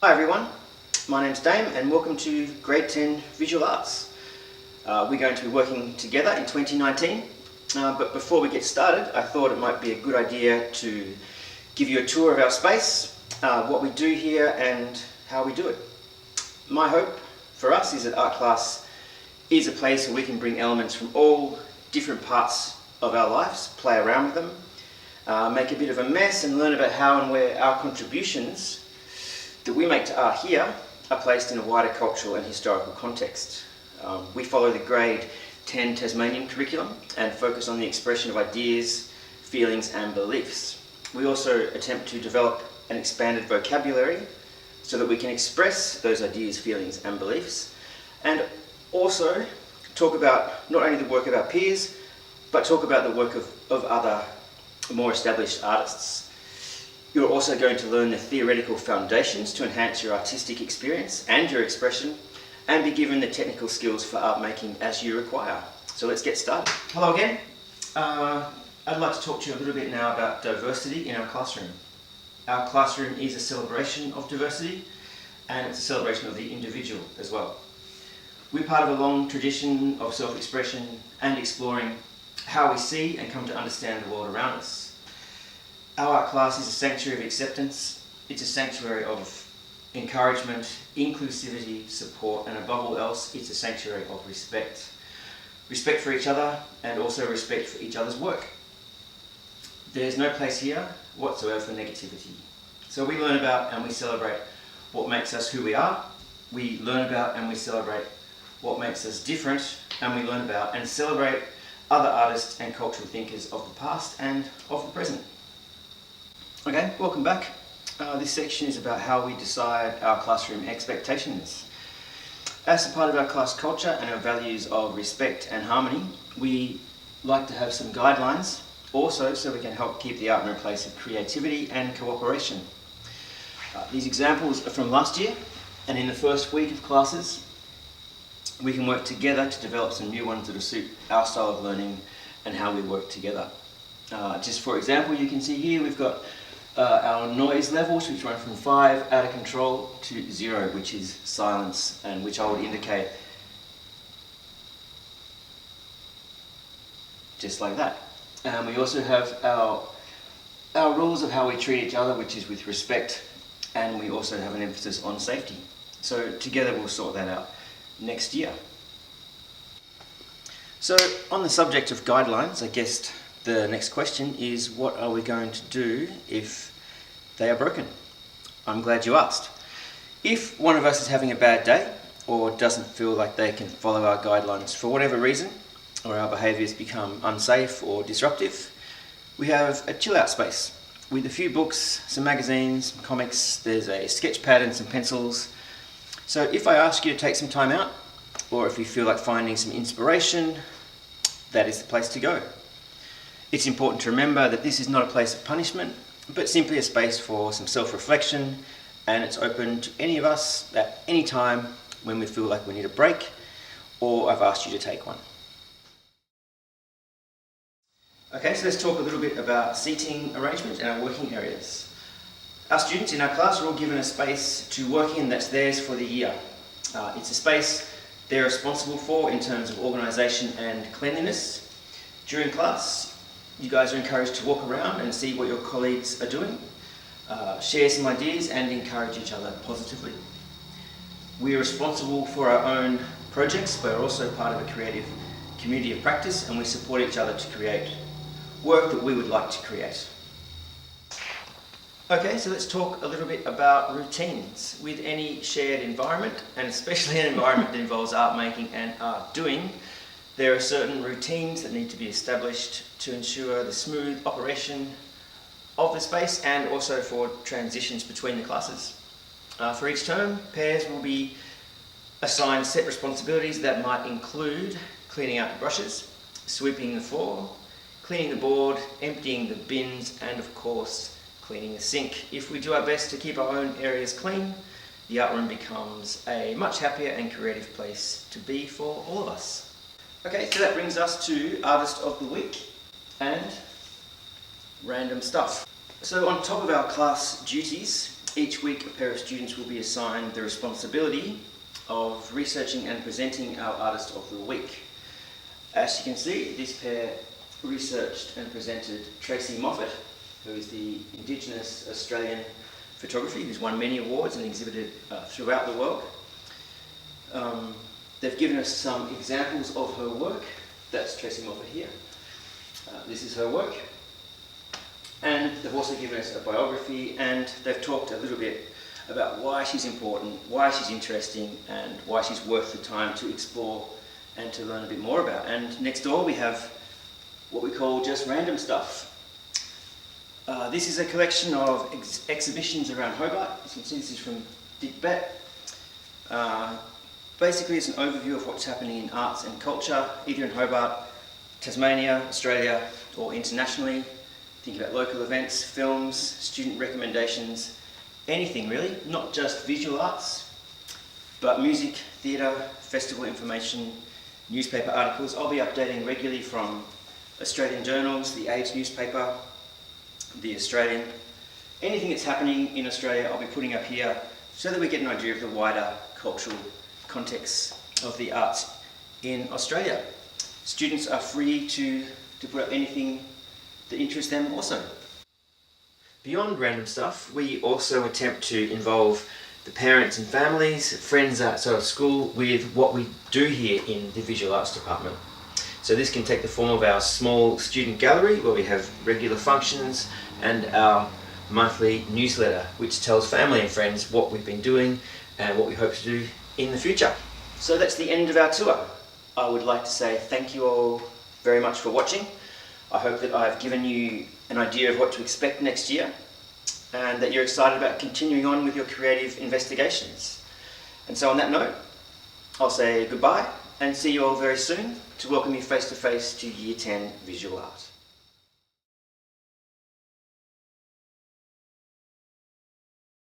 Hi everyone, my name's Dame and welcome to Grade 10 Visual Arts. We're going to be working together in 2019, but before we get started I thought it might be a good idea to give you a tour of our space, what we do here and how we do it. My hope for us is that art class is a place where we can bring elements from all different parts of our lives, play around with them, make a bit of a mess and learn about how and where our contributions that we make to art here are placed in a wider cultural and historical context. We follow the Grade 10 Tasmanian curriculum and focus on the expression of ideas, feelings and beliefs. We also attempt to develop an expanded vocabulary so that we can express those ideas, feelings and beliefs, and also talk about not only the work of our peers, but talk about the work of other more established artists. You're also going to learn the theoretical foundations to enhance your artistic experience and your expression, and be given the technical skills for art making as you require. So let's get started. Hello again. I'd like to talk to you a little bit now about diversity in our classroom. Our classroom is a celebration of diversity, and it's a celebration of the individual as well. We're part of a long tradition of self-expression and exploring how we see and come to understand the world around us. Our art class is a sanctuary of acceptance. It's a sanctuary of encouragement, inclusivity, support, and above all else, it's a sanctuary of respect. Respect for each other and also respect for each other's work. There's no place here whatsoever for negativity. So we learn about and we celebrate what makes us who we are. We learn about and we celebrate what makes us different, and we learn about and celebrate other artists and cultural thinkers of the past and of the present. Okay, welcome back. This section is about how we decide our classroom expectations. As a part of our class culture and our values of respect and harmony, we like to have some guidelines also so we can help keep the art room a place of creativity and cooperation. These examples are from last year, and in the first week of classes we can work together to develop some new ones that will suit our style of learning and how we work together. Just for example, you can see here we've got our noise levels, which run from 5 out of control to 0, which is silence, and which I would indicate just like that. We also have our rules of how we treat each other, which is with respect, and we also have an emphasis on safety. So together we'll sort that out next year. So on the subject of guidelines, I guess the next question is, what are we going to do if they are broken? I'm glad you asked. If one of us is having a bad day or doesn't feel like they can follow our guidelines for whatever reason, or our behaviours become unsafe or disruptive, we have a chill out space with a few books, some magazines, comics, there's a sketch pad and some pencils. So if I ask you to take some time out, or if you feel like finding some inspiration, that is the place to go. It's important to remember that this is not a place of punishment, but simply a space for some self-reflection, and it's open to any of us at any time when we feel like we need a break, or I've asked you to take one. Okay, so let's talk a little bit about seating arrangement and our working areas. Our students in our class are all given a space to work in that's theirs for the year. It's a space they're responsible for in terms of organisation and cleanliness. During class, you guys are encouraged to walk around and see what your colleagues are doing, share some ideas and encourage each other positively. We are responsible for our own projects, but are also part of a creative community of practice, and we support each other to create work that we would like to create. Okay, so let's talk a little bit about routines. With any shared environment, and especially an environment that involves art making and art doing, there are certain routines that need to be established to ensure the smooth operation of the space and also for transitions between the classes. For each term, pairs will be assigned set responsibilities that might include cleaning out the brushes, sweeping the floor, cleaning the board, emptying the bins, and of course, cleaning the sink. If we do our best to keep our own areas clean, the art room becomes a much happier and creative place to be for all of us. Okay, so that brings us to Artist of the Week and random stuff. So on top of our class duties, Each week a pair of students will be assigned the responsibility of researching and presenting our Artist of the Week. As you can see, this pair researched and presented Tracy Moffat, who is the Indigenous Australian photographer who's won many awards and exhibited throughout the world. They've given us some examples of her work. That's Tracy Moffat here. This is her work. And they've also given us a biography, and they've talked a little bit about why she's important, why she's interesting, and why she's worth the time to explore and to learn a bit more about. And next door we have what we call just random stuff. This is a collection of exhibitions around Hobart. As you can see, this is from Dick Bett. Basically, it's an overview of what's happening in arts and culture, either in Hobart, Tasmania, Australia, or internationally. Think about local events, films, student recommendations, anything really, not just visual arts, but music, theatre, festival information, newspaper articles. I'll be updating regularly from Australian journals, the Age newspaper, the Australian. Anything that's happening in Australia I'll be putting up here so that we get an idea of the wider cultural context of the arts in Australia. Students are free to put up anything that interests them also. Beyond random stuff, we also attempt to involve the parents and families, friends outside of school with what we do here in the Visual Arts Department. So this can take the form of our small student gallery where we have regular functions, and our monthly newsletter which tells family and friends what we've been doing and what we hope to do in the future. So that's the end of our tour. I would like to say thank you all very much for watching. I hope that I've given you an idea of what to expect next year, and that you're excited about continuing on with your creative investigations. And so on that note, I'll say goodbye and see you all very soon to welcome you face to face to Year 10 Visual Art.